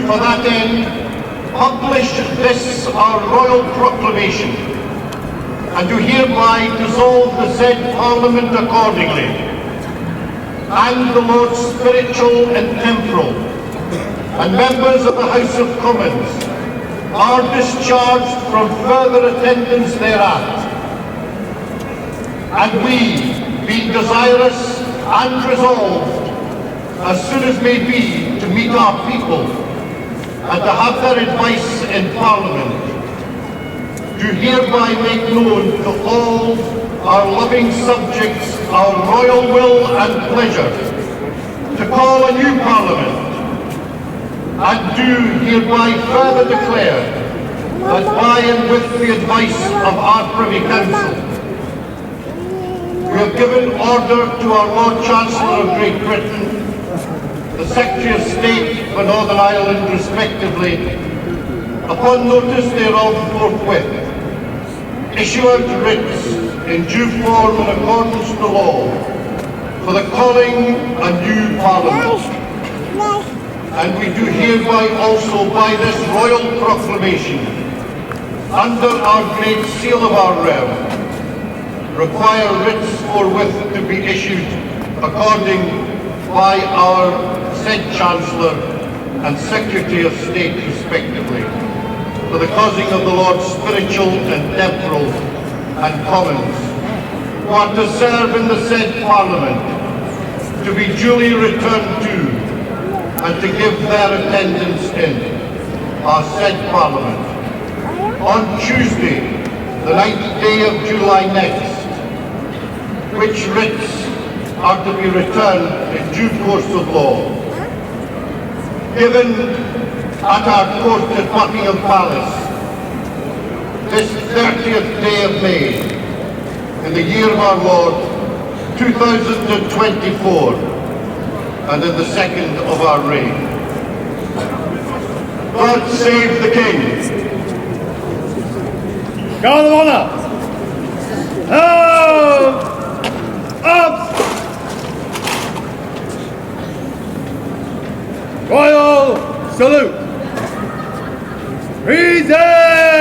For that end, publish this our royal proclamation, and do hereby dissolve the said Parliament accordingly, and the Lords Spiritual and Temporal, and members of the House of Commons are discharged from further attendance thereat. And we, being desirous and resolved, as soon as may be, to meet our people, and to have their advice in Parliament, do hereby make known to all our loving subjects our royal will and pleasure to call a new Parliament, and do hereby further declare that by and with the advice of our Privy Council, we have given order to our Lord Chancellor of Great Britain, the Secretary of State for Northern Ireland respectively, upon notice thereof forthwith, issue out writs in due form in accordance to law for the calling a new Parliament. And we do hereby also by this royal proclamation, under our great seal of our realm, require writs forthwith to be issued according by our said Chancellor and Secretary of State respectively, for the causing of the Lords Spiritual and Temporal and Commons, who are to serve in the said Parliament, to be duly returned to, and to give their attendance in our said Parliament on Tuesday, the 9th day of July next, which writs are to be returned in due course of law, given at our court at Buckingham Palace this 30th day of May in the year of our Lord 2024 and in the second of our reign. God save the King. Guard of Honour! Arms! Royal salute! Present!